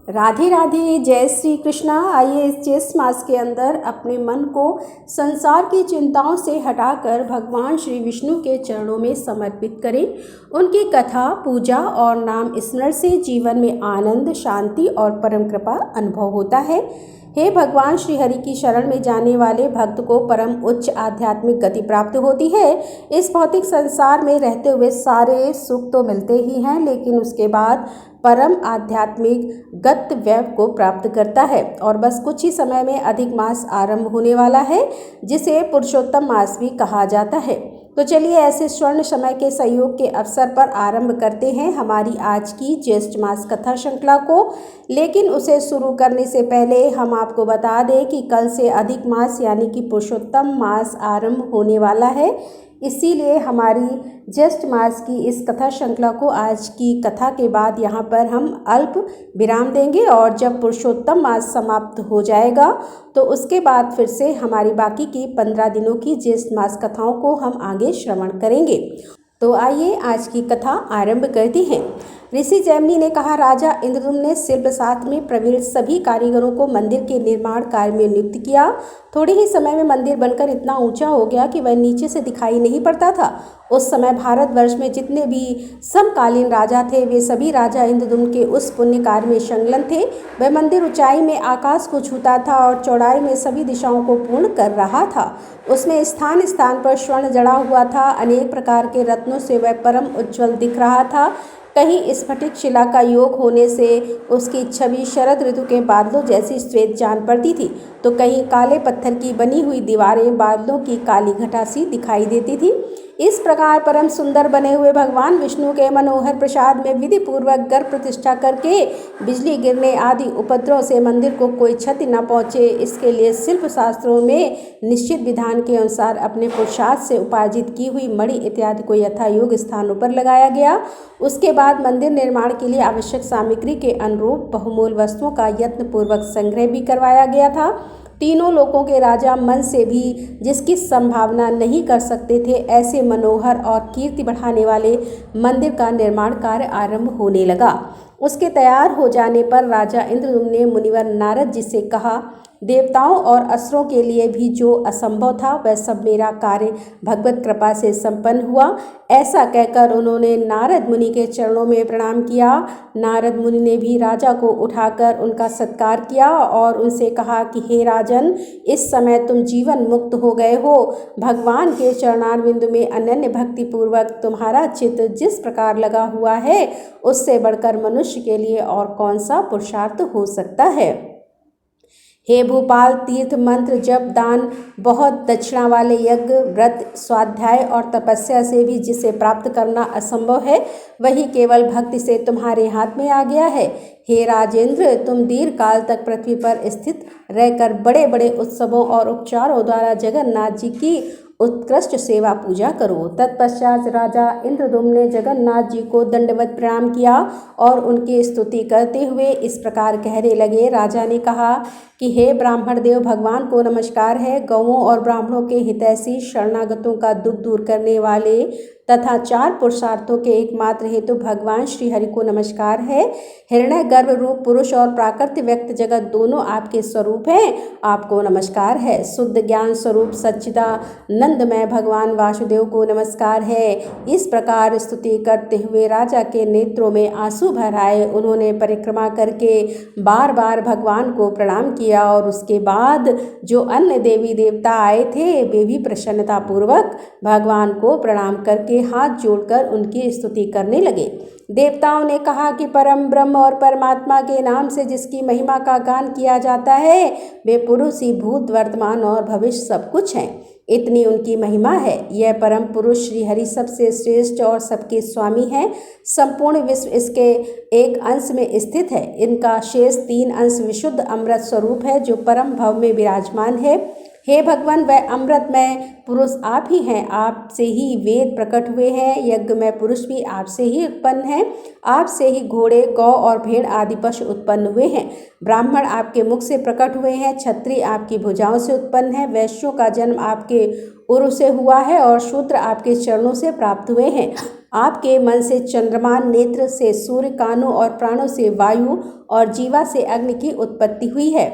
राधे राधे, जय श्री कृष्णा। आइए इस ज्येष्ठ मास के अंदर अपने मन को संसार की चिंताओं से हटाकर भगवान श्री विष्णु के चरणों में समर्पित करें। उनकी कथा, पूजा और नाम स्मरण से जीवन में आनंद, शांति और परम कृपा अनुभव होता है। हे भगवान श्री हरि की शरण में जाने वाले भक्त को परम उच्च आध्यात्मिक गति प्राप्त होती है। इस भौतिक संसार में रहते हुए सारे सुख तो मिलते ही हैं, लेकिन उसके बाद परम आध्यात्मिक गंतव्य को प्राप्त करता है। और बस कुछ ही समय में अधिक मास आरंभ होने वाला है, जिसे पुरुषोत्तम मास भी कहा जाता है। तो चलिए ऐसे स्वर्ण समय के सहयोग के अवसर पर आरंभ करते हैं हमारी आज की ज्येष्ठ मास कथा श्रृंखला को। लेकिन उसे शुरू करने से पहले हम आपको बता दें कि कल से अधिक मास यानी कि पुरुषोत्तम मास आरंभ होने वाला है। इसीलिए हमारी ज्येष्ठ मास की इस कथा श्रृंखला को आज की कथा के बाद यहाँ पर हम अल्प विराम देंगे, और जब पुरुषोत्तम मास समाप्त हो जाएगा तो उसके बाद फिर से हमारी बाकी की 15 दिनों की ज्येष्ठ मास कथाओं को हम आगे श्रवण करेंगे। तो आइए आज की कथा आरंभ करते हैं। ऋषि जैमिनी ने कहा, राजा इंद्रदुम्न ने शिल्प शास्त्र में प्रवीण सभी कारीगरों को मंदिर के निर्माण कार्य में नियुक्त किया। थोड़े ही समय में मंदिर बनकर इतना ऊंचा हो गया कि वह नीचे से दिखाई नहीं पड़ता था। उस समय भारतवर्ष में जितने भी समकालीन राजा थे, वे सभी राजा इंद्रदुम्न के उस पुण्य कार्य में संलग्न थे। वह मंदिर ऊंचाई में आकाश को छूता था और चौड़ाई में सभी दिशाओं को पूर्ण कर रहा था। उसमें स्थान स्थान पर स्वर्ण जड़ा हुआ था। अनेक प्रकार के रत्नों से वह परम उज्ज्वल दिख रहा था। कहीं स्फटिक शिला का योग होने से उसकी छवि शरद ऋतु के बादलों जैसी श्वेत जान पड़ती थी, तो कहीं काले पत्थर की बनी हुई दीवारें बादलों की काली घटा सी दिखाई देती थी। इस प्रकार परम सुंदर बने हुए भगवान विष्णु के मनोहर प्रसाद में विधि पूर्वक गर्भ प्रतिष्ठा करके बिजली गिरने आदि उपद्रव से मंदिर को कोई क्षति न पहुँचे, इसके लिए शिल्प शास्त्रों में निश्चित विधान के अनुसार अपने पुरुषार्थ से उपार्जित की हुई मणि इत्यादि को यथायोग्य स्थानों पर लगाया गया। उसके बाद मंदिर निर्माण के लिए आवश्यक सामग्री के अनुरूप बहुमूल्य वस्तुओं का यत्नपूर्वक संग्रह भी करवाया गया था। तीनों लोकों के राजा मन से भी जिसकी संभावना नहीं कर सकते थे, ऐसे मनोहर और कीर्ति बढ़ाने वाले मंदिर का निर्माण कार्य आरंभ होने लगा। उसके तैयार हो जाने पर राजा इंद्रदुम्न ने मुनिवर नारद जी से कहा, देवताओं और असुरों के लिए भी जो असंभव था वह सब मेरा कार्य भगवत कृपा से संपन्न हुआ। ऐसा कहकर उन्होंने नारद मुनि के चरणों में प्रणाम किया। नारद मुनि ने भी राजा को उठाकर उनका सत्कार किया और उनसे कहा कि हे राजन, इस समय तुम जीवन मुक्त हो गए हो। भगवान के चरणारविंद में अनन्य भक्ति पूर्वक तुम्हारा चित्त जिस प्रकार लगा हुआ है, उससे बढ़कर मनुष्य के लिए और कौन सा पुरुषार्थ हो सकता है। हे भूपाल, तीर्थ, मंत्र, जप, दान, बहुत दक्षिणा वाले यज्ञ, व्रत, स्वाध्याय और तपस्या से भी जिसे प्राप्त करना असंभव है, वही केवल भक्ति से तुम्हारे हाथ में आ गया है। हे राजेंद्र, तुम दीर्घ काल तक पृथ्वी पर स्थित रहकर बड़े बड़े उत्सवों और उपचारों द्वारा जगन्नाथ जी की उत्कृष्ट सेवा पूजा करो। तत्पश्चात राजा इंद्रदुम्न ने जगन्नाथ जी को दंडवत प्रणाम किया और उनकी स्तुति करते हुए इस प्रकार कहने लगे। राजा ने कहा कि हे ब्राह्मण देव, भगवान को नमस्कार है। गौओं और ब्राह्मणों के हितैषी, शरणागतों का दुख दूर करने वाले तथा 4 पुरुषार्थों के एकमात्र हेतु भगवान श्री हरि को नमस्कार है। हिरण्य गर्भ रूप पुरुष और प्राकृत व्यक्त जगत दोनों आपके स्वरूप हैं, आपको नमस्कार है। शुद्ध ज्ञान स्वरूप सच्चिदानंदमय भगवान वासुदेव को नमस्कार है। इस प्रकार स्तुति करते हुए राजा के नेत्रों में आंसू भर आए। उन्होंने परिक्रमा करके बार बार भगवान को प्रणाम किया और उसके बाद जो अन्य देवी देवता आए थे, वे भी प्रसन्नतापूर्वक भगवान को प्रणाम करके हाथ जोड़कर उनकी स्तुति करने लगे। देवताओं ने कहा कि परम ब्रह्म और परमात्मा के नाम से जिसकी महिमा का गान किया जाता है, वे पुरुष ही भूत, वर्तमान और भविष्य सब कुछ हैं। इतनी उनकी महिमा है। यह परम पुरुष श्री हरि सबसे श्रेष्ठ और सबके स्वामी हैं। संपूर्ण विश्व इसके एक अंश में स्थित है। इनका शेष 3 अंश विशुद्ध अमृत स्वरूप है, जो परम भव में विराजमान है। हे भगवान, वह अमृतमय पुरुष आप ही हैं। आपसे ही वेद प्रकट हुए हैं। यज्ञमय पुरुष भी आपसे ही उत्पन्न हैं। आपसे ही घोड़े, गौ और भेड़ आदि पशु उत्पन्न हुए हैं। ब्राह्मण आपके मुख से प्रकट हुए हैं। क्षत्रिय आपकी भुजाओं से उत्पन्न है। वैश्यों का जन्म आपके उरु से हुआ है और शूद्र आपके चरणों से प्राप्त हुए हैं। आपके मन से चंद्रमा, नेत्र से सूर्य, कानों और प्राणों से वायु और जीवा से अग्नि की उत्पत्ति हुई है।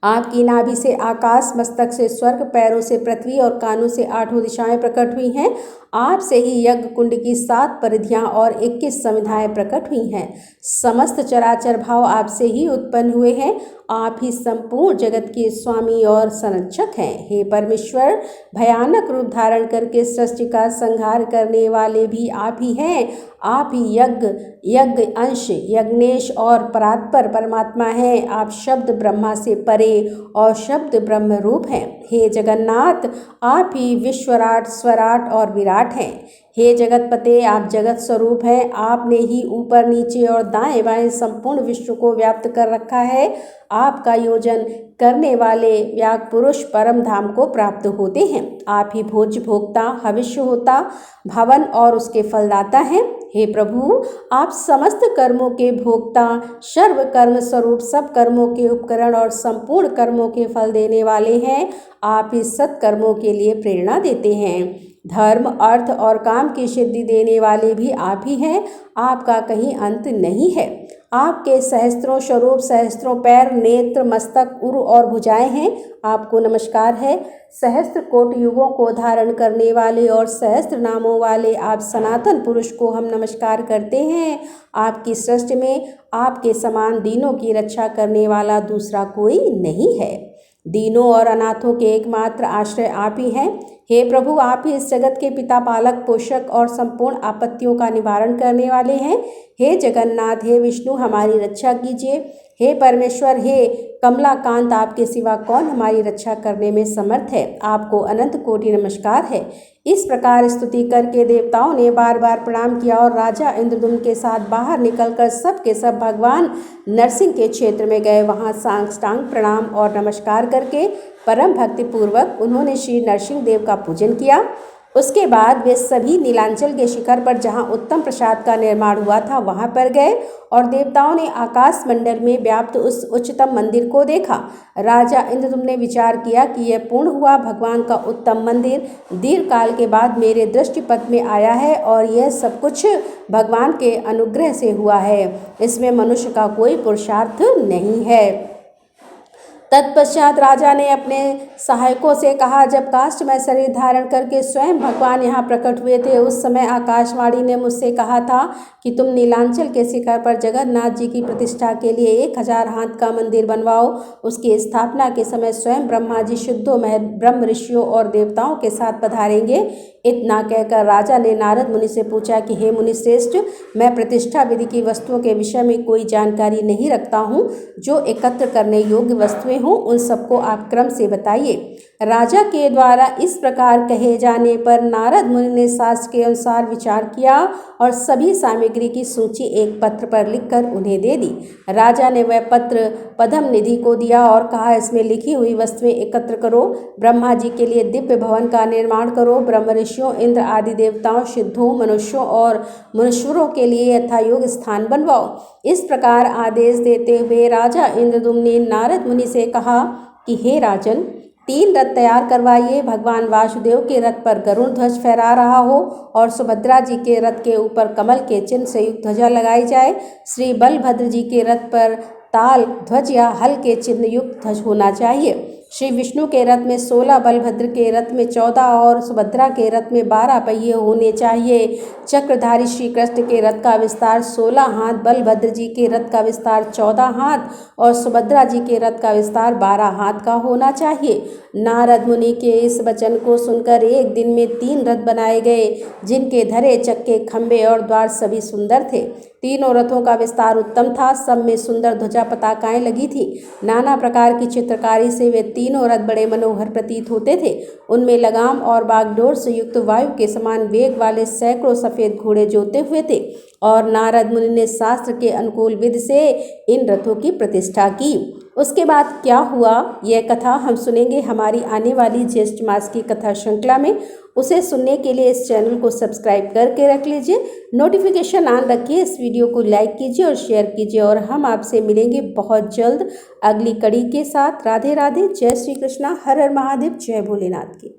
आपकी नाभि से आकाश, मस्तक से स्वर्ग, पैरों से पृथ्वी और कानों से आठों दिशाएं प्रकट हुई हैं। आपसे ही यज्ञ कुंड की 7 परिधियां और 21 समिधाएं प्रकट हुई हैं। समस्त चराचर भाव आपसे ही उत्पन्न हुए हैं। आप ही संपूर्ण जगत के स्वामी और संरक्षक हैं। हे परमेश्वर, भयानक रूप धारण करके सृष्टि का संहार करने वाले भी आप ही हैं। आप ही यज्ञ अंश, यज्ञेश और परात्पर परमात्मा हैं। आप शब्द ब्रह्मा से परे और शब्द ब्रह्म रूप हैं। हे जगन्नाथ, आप ही विश्वराट, स्वराट और विराट हैं। हे जगतपते, आप जगत स्वरूप हैं। आपने ही ऊपर, नीचे और दाएं बाएं संपूर्ण विश्व को व्याप्त कर रखा है। आपका योजन करने वाले व्याग पुरुष परम धाम को प्राप्त होते हैं। आप ही भोज्य, भोक्ता, हविष्य होता, भवन और उसके फलदाता हैं। हे प्रभु, आप समस्त कर्मों के भोक्ता, सर्व कर्म स्वरूप, सब कर्मों के उपकरण और संपूर्ण कर्मों के फल देने वाले हैं। आप इस सत्कर्मों के लिए प्रेरणा देते हैं। धर्म, अर्थ और काम की सिद्धि देने वाले भी आप ही हैं। आपका कहीं अंत नहीं है। आपके सहस्त्रों स्वरूप, सहस्त्रों पैर, नेत्र, मस्तक, उर और भुजाएं हैं। आपको नमस्कार है। सहस्त्र कोटि युगों को धारण करने वाले और सहस्त्र नामों वाले आप सनातन पुरुष को हम नमस्कार करते हैं। आपकी सृष्टि में आपके समान दीनों की रक्षा करने वाला दूसरा कोई नहीं है। दीनों और अनाथों के एकमात्र आश्रय आप ही हैं। हे प्रभु, आप ही इस जगत के पिता, पालक, पोषक और संपूर्ण आपत्तियों का निवारण करने वाले हैं। हे जगन्नाथ, हे विष्णु, हमारी रक्षा कीजिए। हे परमेश्वर, हे कमलाकांत, आपके सिवा कौन हमारी रक्षा करने में समर्थ है। आपको अनंत कोटि नमस्कार है। इस प्रकार स्तुति करके देवताओं ने बार बार प्रणाम किया और राजा इंद्रदुम्न के साथ बाहर निकलकर सब के सब भगवान नरसिंह के क्षेत्र में गए। वहाँ साष्टांग प्रणाम और नमस्कार करके परम भक्ति पूर्वक उन्होंने श्री नरसिंह देव का पूजन किया। उसके बाद वे सभी नीलांचल के शिखर पर, जहाँ उत्तम प्रसाद का निर्माण हुआ था, वहाँ पर गए और देवताओं ने आकाश मंडल में व्याप्त उस उच्चतम मंदिर को देखा। राजा इंद्रदुम्न ने विचार किया कि यह पूर्ण हुआ भगवान का उत्तम मंदिर दीर्घ काल के बाद मेरे दृष्टिपथ में आया है और यह सब कुछ भगवान के अनुग्रह से हुआ है। इसमें मनुष्य का कोई पुरुषार्थ नहीं है। तत्पश्चात राजा ने अपने सहायकों से कहा, जब काष्ठमय शरीर धारण करके स्वयं भगवान यहाँ प्रकट हुए थे, उस समय आकाशवाणी ने मुझसे कहा था कि तुम नीलांचल के शिखर पर जगन्नाथ जी की प्रतिष्ठा के लिए 1000 हाथ का मंदिर बनवाओ। उसकी स्थापना के समय स्वयं ब्रह्मा जी शुद्धो ब्रह्म ऋषियों और देवताओं के साथ पधारेंगे। इतना कहकर राजा ने नारद मुनि से पूछा कि हे मुनि श्रेष्ठ, मैं प्रतिष्ठा विधि की वस्तुओं के विषय में कोई जानकारी नहीं रखता हूँ। जो एकत्र करने योग्य वस्तुएं हों उन सबको आप क्रम से बताइए। राजा के द्वारा इस प्रकार कहे जाने पर नारद मुनि ने शास्त्र के अनुसार विचार किया और सभी सामग्री की सूची एक पत्र पर लिखकर उन्हें दे दी। राजा ने वह पत्र पद्म निधि को दिया और कहा, इसमें लिखी हुई वस्तुएं एकत्र करो। ब्रह्मा जी के लिए दिव्य भवन का निर्माण करो। ब्रह्म ऋषियों, इंद्र आदि देवताओं, सिद्धों, मनुष्यों और मनुष्यों के लिए यथायोग्य स्थान बनवाओ। इस प्रकार आदेश देते हुए राजा इंद्रदुम्न ने नारद मुनि से कहा कि हे राजन, 3 रथ तैयार करवाइए। भगवान वासुदेव के रथ पर गरुड़ ध्वज फहरा रहा हो और सुभद्रा जी के रथ के ऊपर कमल के चिन्ह से युक्त ध्वजा लगाई जाए। श्री बलभद्र जी के रथ पर ताल ध्वज या हल के चिन्ह युक्त ध्वज होना चाहिए। श्री विष्णु के रथ में 16, बलभद्र के रथ में 14 और सुभद्रा के रथ में 12 पहिए होने चाहिए। चक्रधारी श्री कृष्ण के रथ का विस्तार 16 हाथ, बलभद्र जी के रथ का विस्तार 14 हाथ और सुभद्रा जी के रथ का विस्तार 12 हाथ का होना चाहिए। नारद मुनि के इस वचन को सुनकर एक दिन में 3 रथ बनाए गए, जिनके धरे चक्के, खंभे और द्वार सभी सुंदर थे। तीनों रथों का विस्तार उत्तम था। सब में सुंदर ध्वजा पताकाएं लगी थी। नाना प्रकार की चित्रकारी से वे तीनों रथ बड़े मनोहर प्रतीत होते थे। उनमें लगाम और बागडोर से युक्त वायु के समान वेग वाले सैकड़ों सफ़ेद घोड़े जोते हुए थे। और नारद मुनि ने शास्त्र के अनुकूल विधि से इन रथों की प्रतिष्ठा की। उसके बाद क्या हुआ, यह कथा हम सुनेंगे हमारी आने वाली ज्येष्ठ मास की कथा श्रृंखला में। उसे सुनने के लिए इस चैनल को सब्सक्राइब करके रख लीजिए, नोटिफिकेशन ऑन रखिए, इस वीडियो को लाइक कीजिए और शेयर कीजिए। और हम आपसे मिलेंगे बहुत जल्द अगली कड़ी के साथ। राधे राधे, जय श्री कृष्णा, हर हर महादेव, जय भोलेनाथ की।